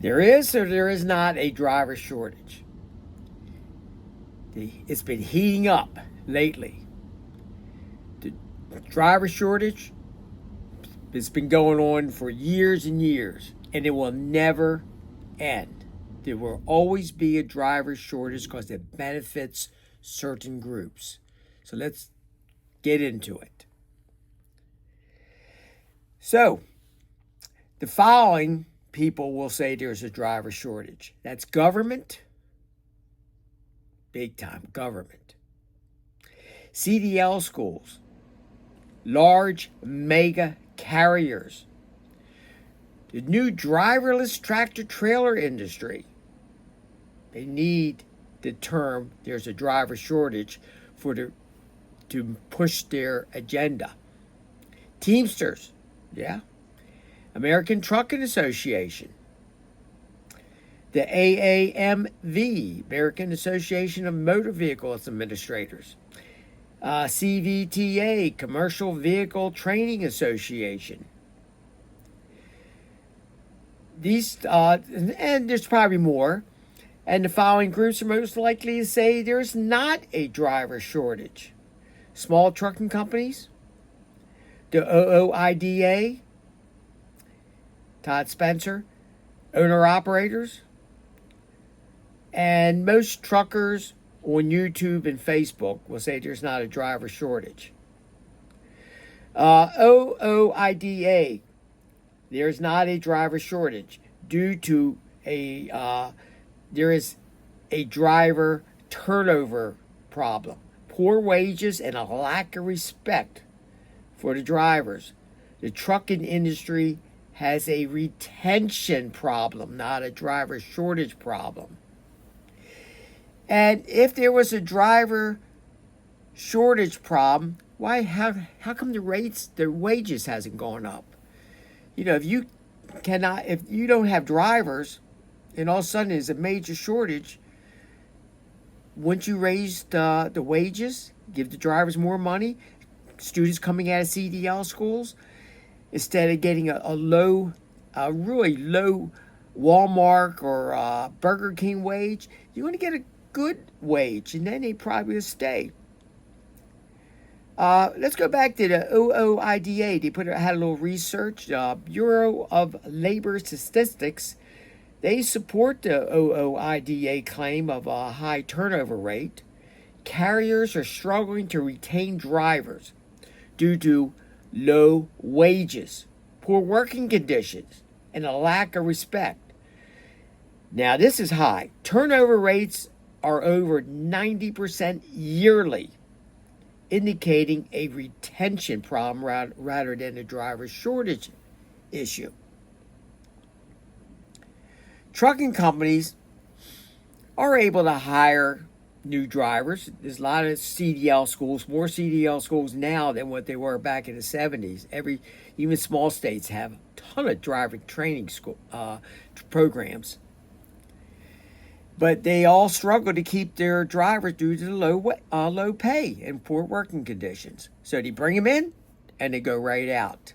There is or there is not a driver shortage. It's been heating up lately. The driver shortage has been going on for years and years, and it will never end. There will always be a driver shortage because it benefits certain groups. So let's get into it. So, the following people will say there's a driver shortage. That's government, big time government. CDL schools, large mega carriers, the new driverless tractor trailer industry. They need the term there's a driver shortage to push their agenda. Teamsters, yeah. American Trucking Association, the AAMV, American Association of Motor Vehicles Administrators, CVTA, Commercial Vehicle Training Association. These, and there's probably more, and the following groups are most likely to say there's not a driver shortage. Small trucking companies, the OOIDA, Todd Spencer, owner-operators, and most truckers on YouTube and Facebook will say there's not a driver shortage. OOIDA, there's not a driver shortage due to there is a driver turnover problem, poor wages, and a lack of respect for the drivers. The trucking industry has a retention problem, not a driver shortage problem. And if there was a driver shortage problem, how come the wages hasn't gone up? If you don't have drivers, and all of a sudden there's a major shortage, wouldn't you raise the wages, give the drivers more money? Students coming out of CDL schools, instead of getting a really low Walmart or Burger King wage, you want to get a good wage, and then they probably will stay. Let's go back to the OOIDA. They had a little research. Bureau of Labor Statistics, they support the OOIDA claim of a high turnover rate. Carriers are struggling to retain drivers due to low wages, poor working conditions, and a lack of respect. Now, this is high. Turnover rates are over 90% yearly, indicating a retention problem rather than a driver shortage issue. Trucking companies are able to hire new drivers. There's a lot of CDL schools, more CDL schools now than what they were back in the 70s. Even small states have a ton of driving training school programs. But they all struggle to keep their drivers due to the low pay and poor working conditions. So they bring them in and they go right out.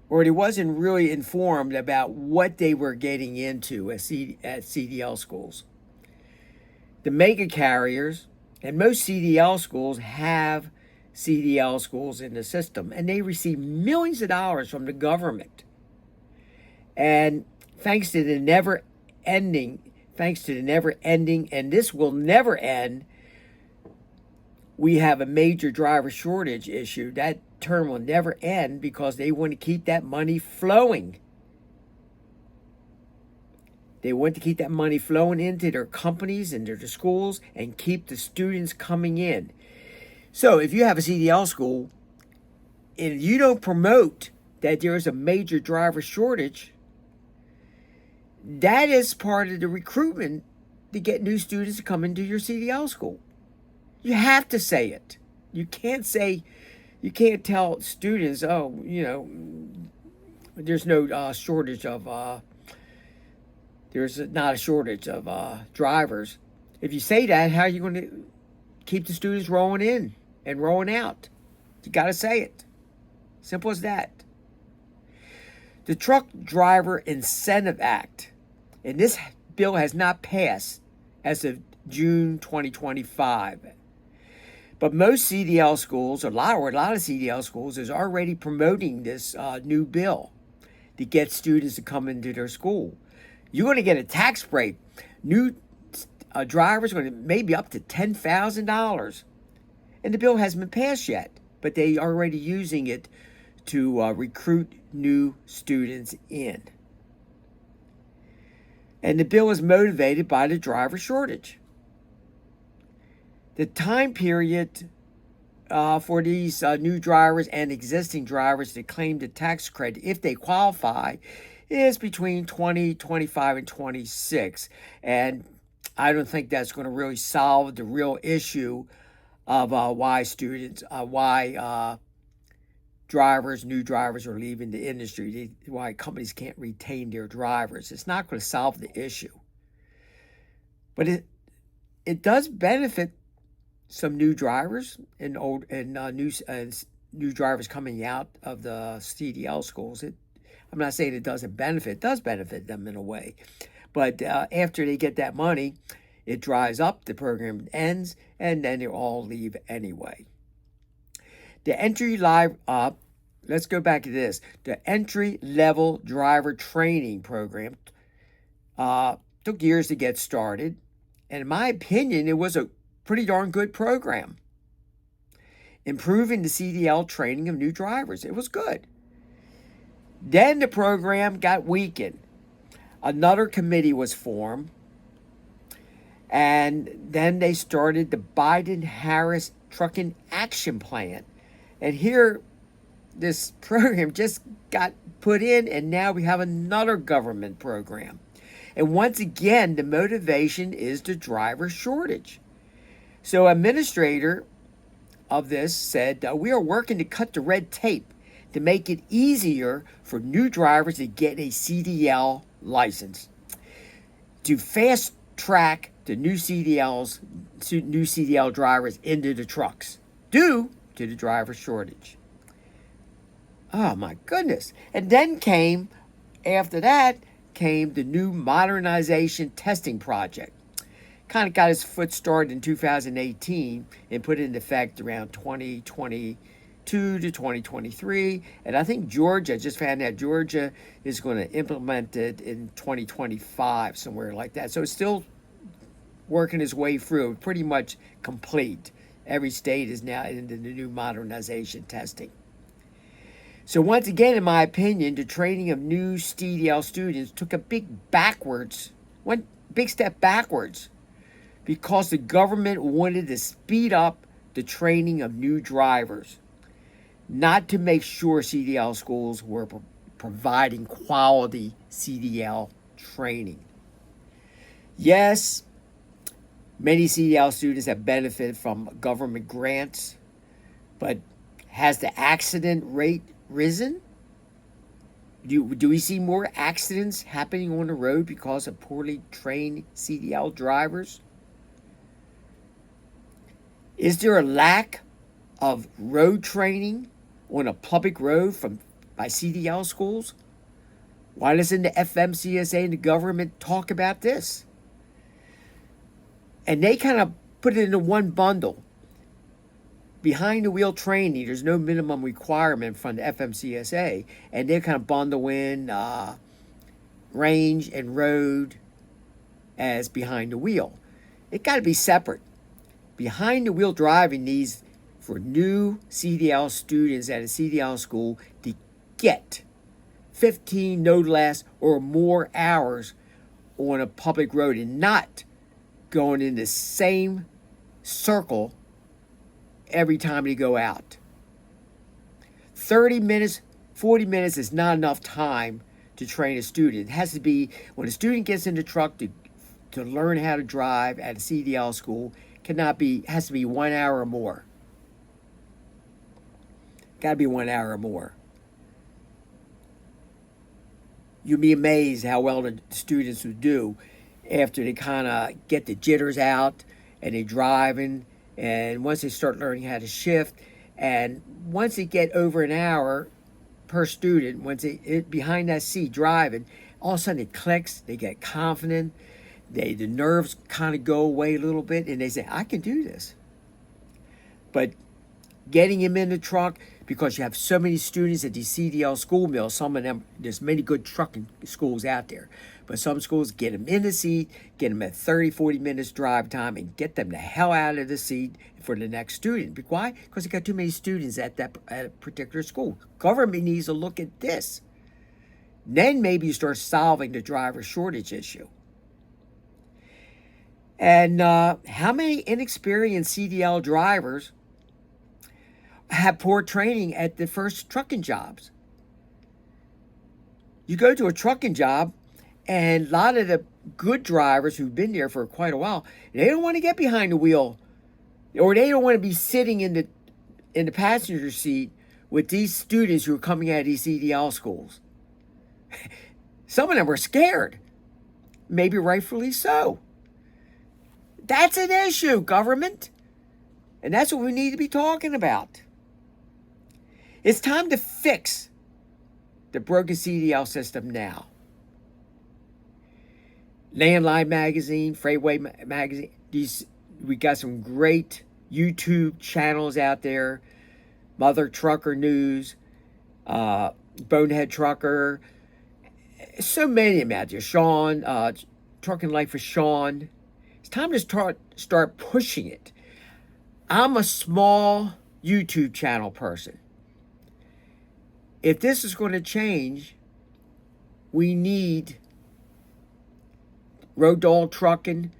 Or they wasn't really informed about what they were getting into at CDL schools. The mega carriers and most CDL schools have CDL schools in the system, and they receive millions of dollars from the government. And thanks to the never ending, and this will never end, we have a major driver shortage issue. That term will never end because they want to keep that money flowing. They want to keep that money flowing into their companies and their schools and keep the students coming in. So if you have a CDL school and you don't promote that there is a major driver shortage, that is part of the recruitment to get new students to come into your CDL school. You have to say it. You can't tell students, there's no shortage of, there's not a shortage of drivers. If you say that, how are you going to keep the students rolling in and rolling out? You got to say it. Simple as that. The Truck Driver Incentive Act And this bill has not passed as of June 2025. But most CDL schools, a lot of CDL schools, is already promoting this new bill to get students to come into their school. You're going to get a tax break. New drivers are going to maybe up to $10,000. And the bill hasn't been passed yet, but they are already using it to recruit new students in. And the bill is motivated by the driver shortage. The time period for these new drivers and existing drivers to claim the tax credit, if they qualify, is between 2025 and 26. And I don't think that's going to really solve the real issue of why new drivers are leaving the industry, why companies can't retain their drivers. It's not going to solve the issue. But it does benefit some new drivers and new drivers coming out of the CDL schools. I'm not saying it doesn't benefit. It does benefit them in a way. But after they get that money, it dries up, the program ends, and then they all leave anyway. Let's go back to this. The entry-level driver training program took years to get started. And in my opinion, it was a pretty darn good program. Improving the CDL training of new drivers. It was good. Then the program got weakened. Another committee was formed. And then they started the Biden-Harris Trucking Action Plan. And here, this program just got put in, and now we have another government program. And once again, the motivation is the driver shortage. So administrator of this said, we are working to cut the red tape to make it easier for new drivers to get a CDL license, to fast track the new CDL drivers into the trucks due to the driver shortage. Oh my goodness. And then after that came the new modernization testing project. Kind of got his foot started in 2018 and put it into effect around 2022 to 2023. And I think Georgia is going to implement it in 2025, somewhere like that. So it's still working its way through, pretty much complete. Every state is now into the new modernization testing. So once again, in my opinion, the training of new CDL students took a one big step backwards, because the government wanted to speed up the training of new drivers, not to make sure CDL schools were providing quality CDL training. Yes, many CDL students have benefited from government grants, but has the accident rate risen? Do we see more accidents happening on the road because of poorly trained CDL drivers? Is there a lack of road training on a public road by CDL schools? Why doesn't the FMCSA and the government talk about this? And they kind of put it into one bundle. Behind the wheel training, there's no minimum requirement from the FMCSA, and they kind of bundle in range and road as behind the wheel. It got to be separate. Behind the wheel driving needs for new CDL students at a CDL school to get 15 no less or more hours on a public road and not going in the same circle every time they go out. 30 minutes, 40 minutes is not enough time to train a student. It has to be, when a student gets in the truck to learn how to drive at a CDL school, has to be 1 hour or more. Got to be 1 hour or more. You'll be amazed how well the students will do after they kind of get the jitters out and they're driving. And once they start learning how to shift, and once they get over an hour per student, once they behind that seat driving, all of a sudden it clicks, they get confident, the nerves kind of go away a little bit, and they say, I can do this. But getting him in the truck, because you have so many students at these CDL school mills, some of them, there's many good trucking schools out there, but some schools get them in the seat, get them at 30, 40 minutes drive time, and get them the hell out of the seat for the next student. Why? Because they got too many students at a particular school. Government needs to look at this. Then maybe you start solving the driver shortage issue. And how many inexperienced CDL drivers have poor training at the first trucking jobs? You go to a trucking job, and a lot of the good drivers who've been there for quite a while, they don't want to get behind the wheel, or they don't want to be sitting in the passenger seat with these students who are coming out of these CDL schools. Some of them are scared, maybe rightfully so. That's an issue, government, and that's what we need to be talking about. It's time to fix the broken CDL system now. Landline Magazine, Freightway Magazine, we got some great YouTube channels out there. Mother Trucker News, Bonehead Trucker, so many of them out there. Sean, Trucking Life with Sean. It's time to start pushing it. I'm a small YouTube channel person. If this is going to change, we need Road Dog Trucking,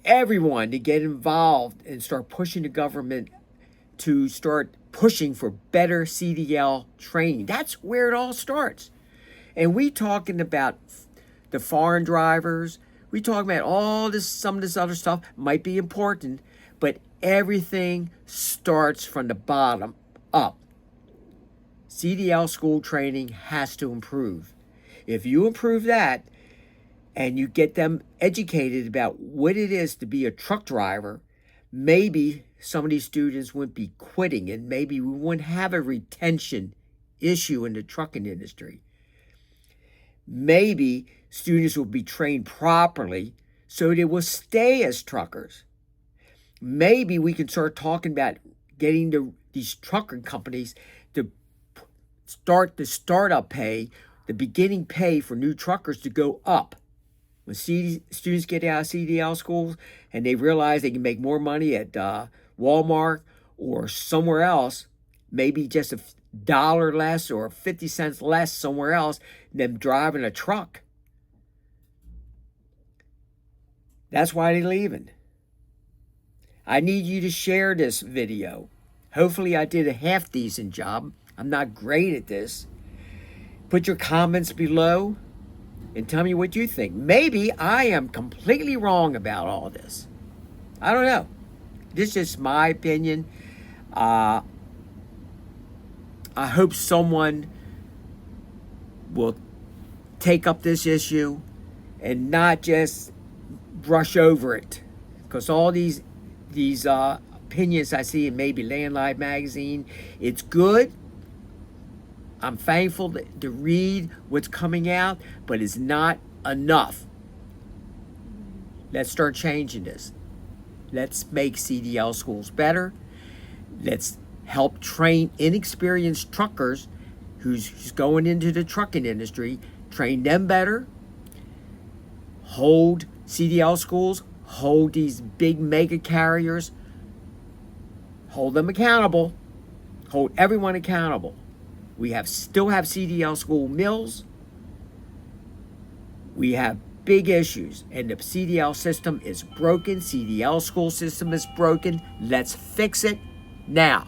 everyone to get involved and start pushing the government to start pushing for better CDL training. That's where it all starts. And we talking about the foreign drivers. We talking about all this, some of this other stuff might be important, but everything starts from the bottom up. CDL school training has to improve. If you improve that and you get them educated about what it is to be a truck driver, maybe some of these students wouldn't be quitting, and maybe we wouldn't have a retention issue in the trucking industry. Maybe students will be trained properly so they will stay as truckers. Maybe we can start talking about getting these trucking companies to start the startup pay, the beginning pay for new truckers to go up. When students get out of CDL schools and they realize they can make more money at Walmart or somewhere else, maybe just $1 less or 50 cents less somewhere else than driving a truck. That's why they're leaving. I need you to share this video. Hopefully I did a half decent job. I'm not great at this. Put your comments below and tell me what you think. Maybe I am completely wrong about all this. I don't know. This is just my opinion. I hope someone will take up this issue and not just brush over it. Because all these opinions I see in maybe Landline Magazine, it's good. I'm thankful to read what's coming out, but it's not enough. Let's start changing this. Let's make CDL schools better. Let's help train inexperienced truckers who's going into the trucking industry, train them better, hold CDL schools, hold these big mega carriers, hold them accountable, hold everyone accountable. We still have CDL school mills. We have big issues, and the CDL system is broken. CDL school system is broken. Let's fix it now.